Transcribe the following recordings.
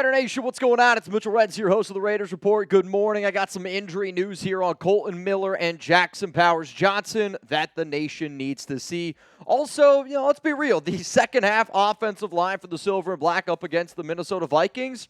Raider Nation, what's going on? It's Mitchell Renz, your host of the Raiders Report. Good morning. I got some injury news here on Kolton Miller and Jackson Powers-Johnson that the nation needs to see. Also, let's be real. The second half offensive line for the Silver and Black up against the Minnesota Vikings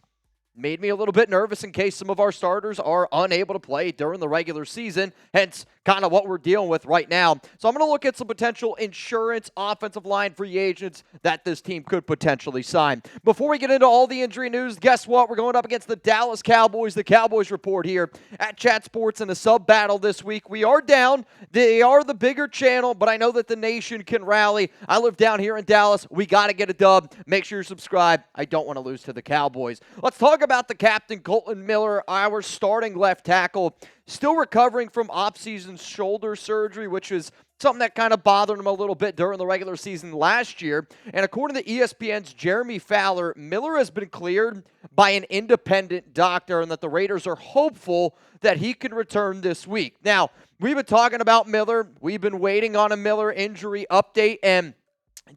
made me a little bit nervous in case some of our starters are unable to play during the regular season, hence kind of what we're dealing with right now. So I'm going to look at some potential insurance offensive line free agents that this team could potentially sign. Before we get into all the injury news, guess what? We're going up against the Dallas Cowboys. The Cowboys Report here at Chat Sports in a sub battle this week. We are down. They are the bigger channel, but I know that the nation can rally. I live down here in Dallas. We got to get a dub. Make sure you're subscribed. I don't want to lose to the Cowboys. Let's talk about the captain, Kolton Miller, our starting left tackle, still recovering from offseason shoulder surgery, which is something that kind of bothered him a little bit during the regular season last year. And according to ESPN's Jeremy Fowler, Miller has been cleared by an independent doctor and that the Raiders are hopeful that he can return this week. Now, we've been talking about Miller. We've been waiting on a Miller injury update, and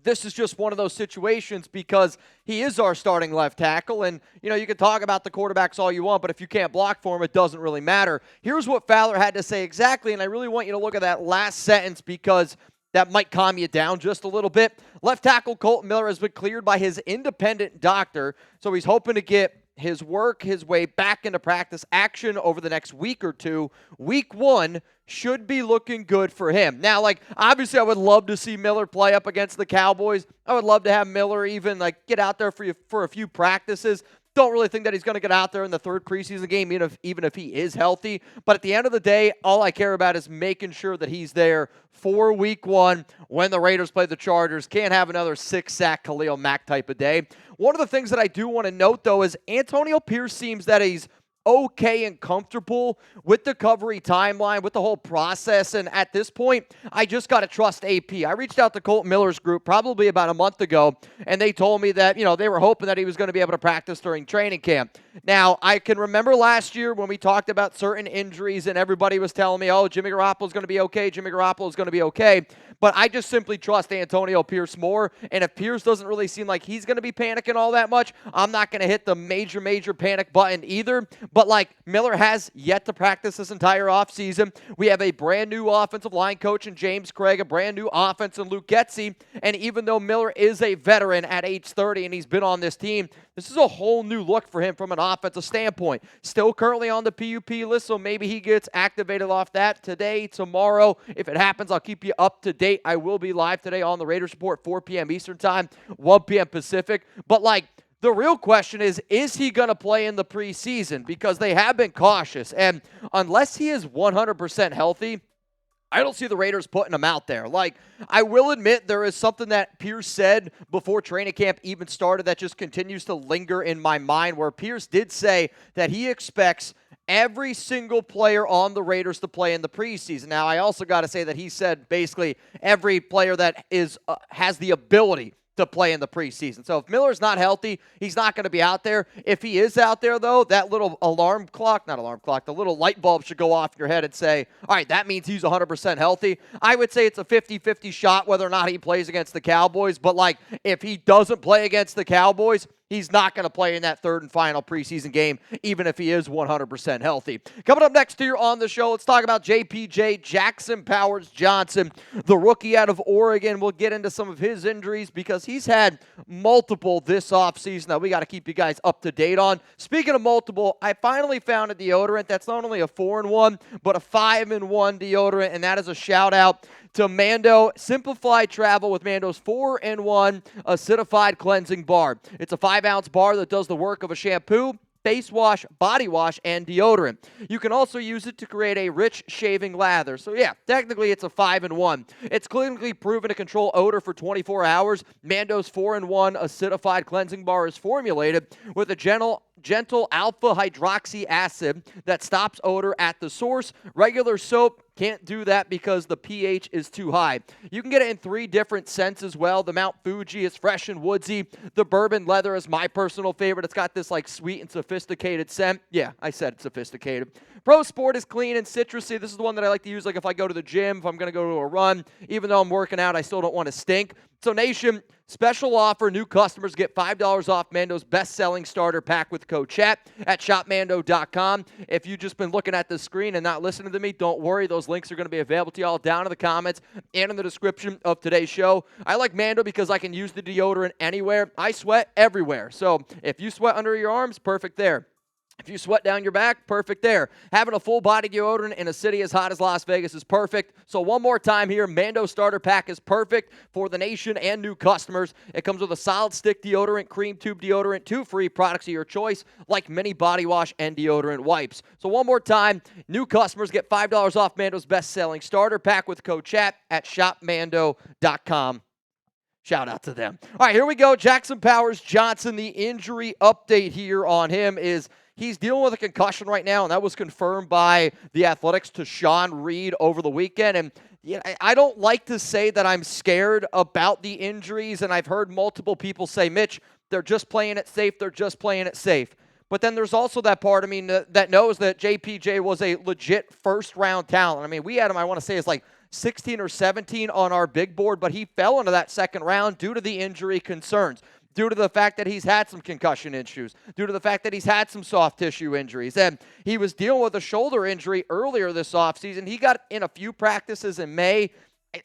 this is just one of those situations because he is our starting left tackle, and, you can talk about the quarterbacks all you want, but if you can't block for him, it doesn't really matter. Here's what Fowler had to say exactly, and I really want you to look at that last sentence because that might calm you down just a little bit. Left tackle Kolton Miller has been cleared by his independent doctor, so he's hoping to get his way back into practice action over the next week or two. Week 1 should be looking good for him. Now, obviously I would love to see Miller play up against the Cowboys. I would love to have Miller even, get out there for a few practices. Don't really think that he's going to get out there in the third preseason game, even if he is healthy. But at the end of the day, all I care about is making sure that he's there for Week 1 when the Raiders play the Chargers. Can't have another 6-sack Khalil Mack type of day. One of the things that I do want to note, though, is Antonio Pierce seems that he's okay and comfortable with the recovery timeline, with the whole process, and at this point, I just got to trust AP. I reached out to Kolton Miller's group probably about a month ago, and they told me that, they were hoping that he was going to be able to practice during training camp. Now, I can remember last year when we talked about certain injuries, and everybody was telling me, oh, Jimmy Garoppolo's going to be okay, Jimmy Garoppolo's going to be okay, but I just simply trust Antonio Pierce more, and if Pierce doesn't really seem like he's going to be panicking all that much, I'm not going to hit the major panic button either. But Miller has yet to practice this entire offseason. We have a brand new offensive line coach in James Craig, a brand new offense in Luke Getsy. And even though Miller is a veteran at age 30 and he's been on this team, this is a whole new look for him from an offensive standpoint. Still currently on the PUP list, so maybe he gets activated off that today, tomorrow. If it happens, I'll keep you up to date. I will be live today on the Raiders Report, 4 p.m. Eastern Time, 1 p.m. Pacific. But the real question is he going to play in the preseason? Because they have been cautious. And unless he is 100% healthy, I don't see the Raiders putting him out there. I will admit there is something that Pierce said before training camp even started that just continues to linger in my mind, where Pierce did say that he expects every single player on the Raiders to play in the preseason. Now, I also got to say that he said basically every player that has the ability to play in the preseason. So if Miller's not healthy, he's not going to be out there. If he is out there, though, that little the little light bulb should go off in your head and say, all right, that means he's 100% healthy. I would say it's a 50-50 shot whether or not he plays against the Cowboys, but if he doesn't play against the Cowboys, he's not going to play in that third and final preseason game, even if he is 100% healthy. Coming up next here on the show, let's talk about JPJ, Jackson Powers-Johnson, the rookie out of Oregon. We'll get into some of his injuries because he's had multiple this offseason that we got to keep you guys up to date on. Speaking of multiple, I finally found a deodorant that's not only a 4-in-1, but a 5-in-1 deodorant, and that is a shout-out to Mando. Simplify travel with Mando's 4-in-1 acidified cleansing bar. It's a 5-ounce bar that does the work of a shampoo, face wash, body wash, and deodorant. You can also use it to create a rich shaving lather. So yeah, technically it's a 5-in-1. It's clinically proven to control odor for 24 hours. Mando's 4-in-1 acidified cleansing bar is formulated with a gentle alpha hydroxy acid that stops odor at the source. Regular soap can't do that because the pH is too high. You can get it in 3 different scents as well. The Mount Fuji is fresh and woodsy. The bourbon leather is my personal favorite. It's got this sweet and sophisticated scent. Yeah, I said sophisticated. Pro Sport is clean and citrusy. This is the one that I like to use if I go to the gym, if I'm going to go to a run. Even though I'm working out, I still don't want to stink. So, Nation, special offer. New customers get $5 off Mando's best-selling starter pack with code CHAT at shopmando.com. If you've just been looking at the screen and not listening to me, don't worry. Those links are going to be available to you all down in the comments and in the description of today's show. I like Mando because I can use the deodorant anywhere. I sweat everywhere. So if you sweat under your arms, perfect there. If you sweat down your back, perfect there. Having a full-body deodorant in a city as hot as Las Vegas is perfect. So one more time here, Mando Starter Pack is perfect for the Nation and new customers. It comes with a solid stick deodorant, cream tube deodorant, 2 free products of your choice, like mini body wash and deodorant wipes. So one more time, new customers get $5 off Mando's best-selling starter pack with code CHAT at shopmando.com. Shout out to them. All right, here we go. Jackson Powers Johnson, the injury update here on him is he's dealing with a concussion right now, and that was confirmed by the Athletics' Tashan Reed over the weekend. And I don't like to say that I'm scared about the injuries, and I've heard multiple people say, Mitch, they're just playing it safe. They're just playing it safe. But then there's also that part of me that knows that JPJ was a legit first-round talent. I mean, we had him, I want to say, it's like 16 or 17 on our big board, but he fell into that second round due to the injury concerns, due to the fact that he's had some concussion issues, due to the fact that he's had some soft tissue injuries. And he was dealing with a shoulder injury earlier this offseason. He got in a few practices in May.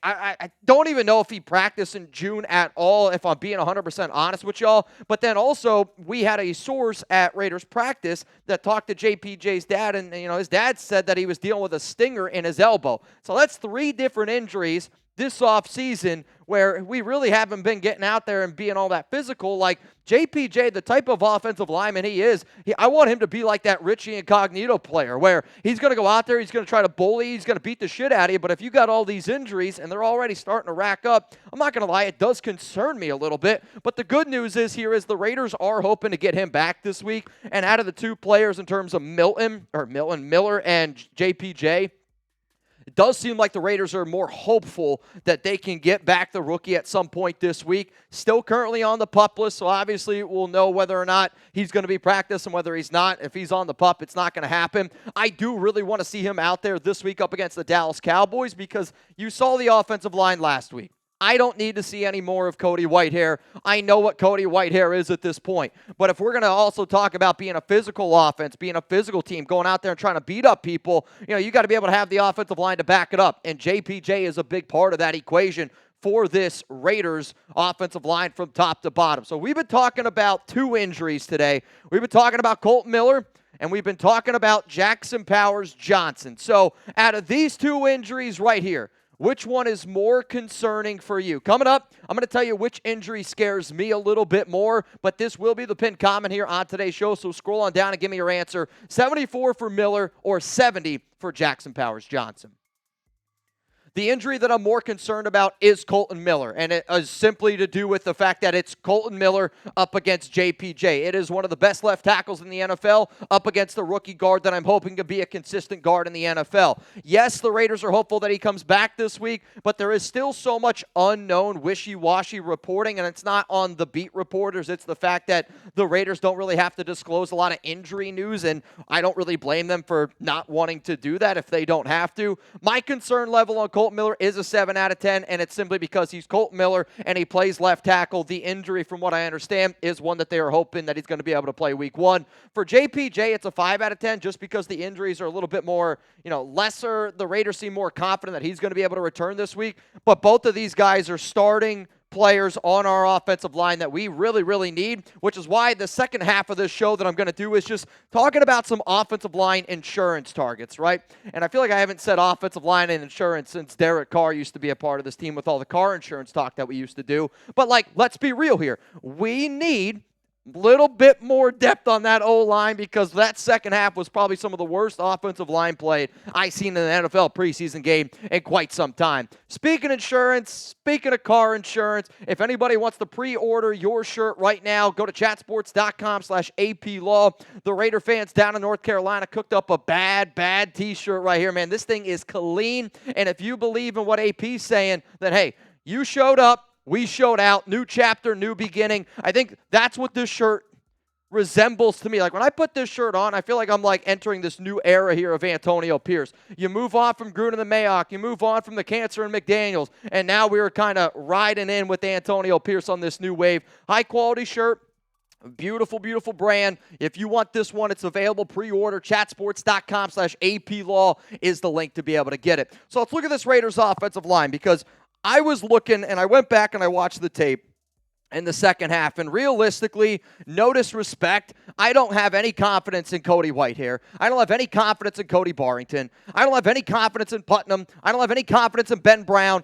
I don't even know if he practiced in June at all, if I'm being 100% honest with y'all. But then also, we had a source at Raiders practice that talked to JPJ's dad, and his dad said that he was dealing with a stinger in his elbow. So that's 3 different injuries this offseason where we really haven't been getting out there and being all that physical. Like JPJ, the type of offensive lineman he is, I want him to be like that Richie Incognito player where he's going to go out there, he's going to try to bully, he's going to beat the shit out of you. But if you got all these injuries and they're already starting to rack up, I'm not going to lie, it does concern me a little bit. But the good news is the Raiders are hoping to get him back this week. And out of the 2 players in terms of Miller and JPJ, it does seem like the Raiders are more hopeful that they can get back the rookie at some point this week. Still currently on the PUP list, so obviously we'll know whether or not he's going to be practicing, whether he's not. If he's on the PUP, it's not going to happen. I do really want to see him out there this week up against the Dallas Cowboys because you saw the offensive line last week. I don't need to see any more of Cody Whitehair. I know what Cody Whitehair is at this point. But if we're going to also talk about being a physical offense, being a physical team, going out there and trying to beat up people, you got to be able to have the offensive line to back it up. And JPJ is a big part of that equation for this Raiders offensive line from top to bottom. So we've been talking about 2 injuries today. We've been talking about Kolton Miller, and we've been talking about Jackson Powers Johnson. So out of these 2 injuries right here, which one is more concerning for you? Coming up, I'm going to tell you which injury scares me a little bit more, but this will be the pinned comment here on today's show, so scroll on down and give me your answer. 74 for Miller or 70 for Jackson Powers Johnson. The injury that I'm more concerned about is Kolton Miller, and it is simply to do with the fact that it's Kolton Miller up against JPJ. It is one of the best left tackles in the NFL up against the rookie guard that I'm hoping to be a consistent guard in the NFL. Yes, the Raiders are hopeful that he comes back this week, but there is still so much unknown, wishy-washy reporting, and it's not on the beat reporters. It's the fact that the Raiders don't really have to disclose a lot of injury news, and I don't really blame them for not wanting to do that if they don't have to. My concern level on Kolton Miller is a 7 out of 10, and it's simply because he's Kolton Miller and he plays left tackle. The injury, from what I understand, is one that they are hoping that he's going to be able to play week 1. For JPJ, it's a 5 out of 10 just because the injuries are a little bit more, lesser. The Raiders seem more confident that he's going to be able to return this week, but both of these guys are starting players on our offensive line that we really, really need, which is why the second half of this show that I'm going to do is just talking about some offensive line insurance targets, right? And I feel like I haven't said offensive line and insurance since Derek Carr used to be a part of this team with all the car insurance talk that we used to do. But, let's be real here. We need little bit more depth on that O-line because that second half was probably some of the worst offensive line play I've seen in an NFL preseason game in quite some time. Speaking of insurance, speaking of car insurance, if anybody wants to pre-order your shirt right now, go to chatsports.com/APlaw. The Raider fans down in North Carolina cooked up a bad t-shirt right here, man. This thing is clean, and if you believe in what AP's saying, then hey, you showed up. We showed out. New chapter, new beginning. I think that's what this shirt resembles to me. Like when I put this shirt on, I feel like I'm like entering this new era here of Antonio Pierce. You move on from Gruden and Mayock, you move on from the Cancer and McDaniels, and now we were kind of riding in with Antonio Pierce on this new wave. High quality shirt. Beautiful, beautiful brand. If you want this one, it's available pre-order. Chatsports.com/APlaw is the link to be able to get it. So let's look at this Raiders offensive line, because I was looking and I went back and I watched the tape in the second half, and realistically, no disrespect, I don't have any confidence in Cody Whitehair. I don't have any confidence in Cody Barrington. I don't have any confidence in Putnam. I don't have any confidence in Ben Brown.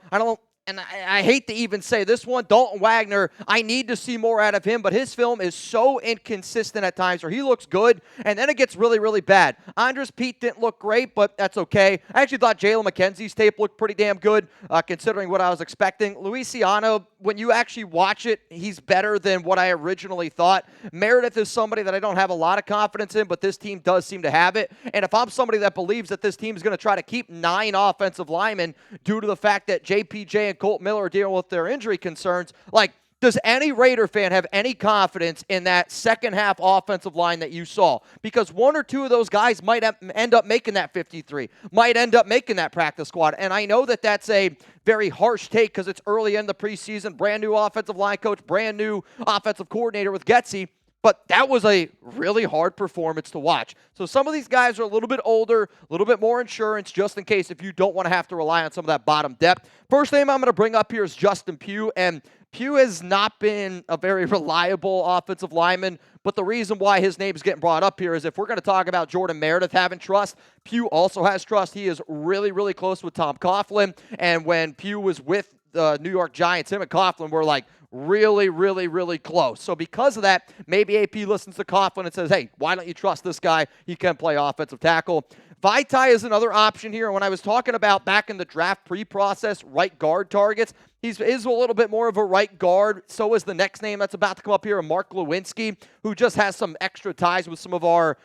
And I hate to even say this one, Dalton Wagner, I need to see more out of him, but his film is so inconsistent at times where he looks good, and then it gets really, really bad. Andres Pete didn't look great, but that's okay. I actually thought Jalen McKenzie's tape looked pretty damn good, considering what I was expecting. Luisiano, when you actually watch it, he's better than what I originally thought. Meredith is somebody that I don't have a lot of confidence in, but this team does seem to have it. And if I'm somebody that believes that this team is going to try to keep 9 offensive linemen due to the fact that JPJ and Kolton Miller are dealing with their injury concerns, like, does any Raider fan have any confidence in that second half offensive line that you saw? Because 1 or 2 of those guys might end up making that 53, might end up making that practice squad. And I know that that's a very harsh take because it's early in the preseason, brand new offensive line coach, brand new offensive coordinator with Getsy. But that was a really hard performance to watch. So some of these guys are a little bit older, a little bit more insurance, just in case if you don't want to have to rely on some of that bottom depth. First name I'm going to bring up here is Justin Pugh, and Pugh has not been a very reliable offensive lineman, but the reason why his name is getting brought up here is if we're going to talk about Jordan Meredith having trust, Pugh also has trust. He is really, really close with Tom Coughlin, and when Pugh was with the New York Giants, him and Coughlin were like really, really, really close. So because of that, maybe AP listens to Coughlin and says, hey, why don't you trust this guy? He can play offensive tackle. Vaitai is another option here. When I was talking about back in the draft pre-process right guard targets, he is a little bit more of a right guard. So is the next name that's about to come up here, Mark Lewinsky, who just has some extra ties with some of our,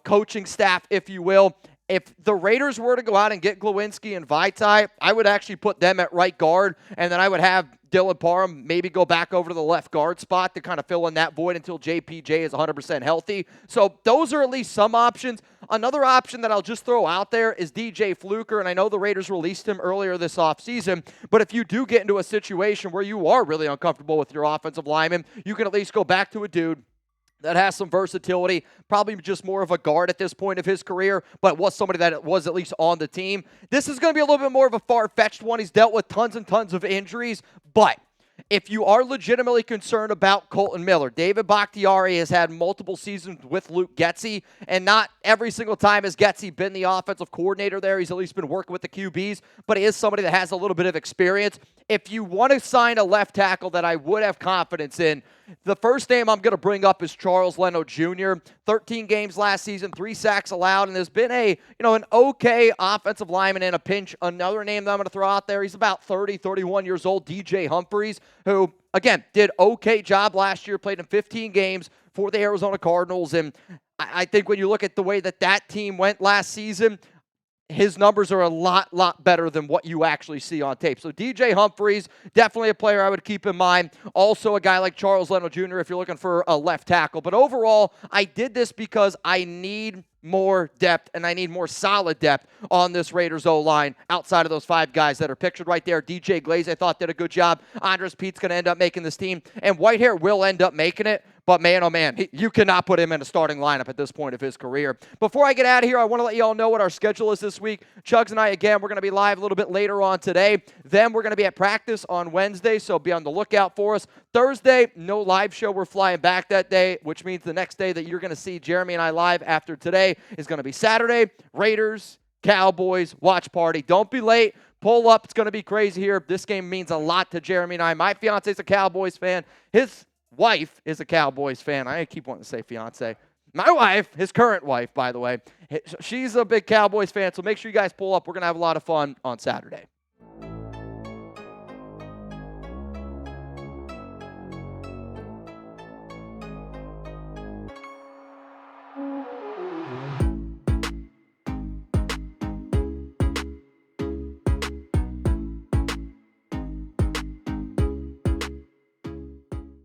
coaching staff, if you will. If the Raiders were to go out and get Glowinski and Vaitai, I would actually put them at right guard, and then I would have Dylan Parham maybe go back over to the left guard spot to kind of fill in that void until JPJ is 100% healthy. So those are at least some options. Another option that I'll just throw out there is DJ Fluker, and I know the Raiders released him earlier this offseason, but if you do get into a situation where you are really uncomfortable with your offensive lineman, you can at least go back to a dude that has some versatility, probably just more of a guard at this point of his career, but was somebody that was at least on the team. This is going to be a little bit more of a far-fetched one. He's dealt with tons and tons of injuries, but if you are legitimately concerned about Kolton Miller, David Bakhtiari has had multiple seasons with Luke Getsy, and not every single time has Getsy been the offensive coordinator there. He's at least been working with the QBs, but he is somebody that has a little bit of experience. If you want to sign a left tackle that I would have confidence in, the first name I'm going to bring up is Charles Leno Jr. 13 games last season, 3 sacks allowed, and there's been an okay offensive lineman in a pinch. Another name that I'm going to throw out there, he's about 30, 31 years old, DJ Humphries, who, again, did okay job last year, played in 15 games for the Arizona Cardinals, and I think when you look at the way that team went last season, his numbers are a lot better than what you actually see on tape. So DJ Humphries, definitely a player I would keep in mind. Also a guy like Charles Leno Jr. if you're looking for a left tackle. But overall, I did this because I need more depth, and I need more solid depth on this Raiders O-line outside of those 5 guys that are pictured right there. DJ Glaze, I thought, did a good job. Andres Pete's going to end up making this team, and Whitehair will end up making it. But man, oh man, you cannot put him in a starting lineup at this point of his career. Before I get out of here, I want to let you all know what our schedule is this week. Chugs and I, again, we're going to be live a little bit later on today. Then we're going to be at practice on Wednesday, so be on the lookout for us. Thursday, no live show. We're flying back that day, which means the next day that you're going to see Jeremy and I live after today is going to be Saturday. Raiders, Cowboys, watch party. Don't be late. Pull up. It's going to be crazy here. This game means a lot to Jeremy and I. My fiance's a Cowboys fan. His wife is a Cowboys fan. I keep wanting to say fiance. My wife, his current wife, by the way, she's a big Cowboys fan, so make sure you guys pull up. We're going to have a lot of fun on Saturday.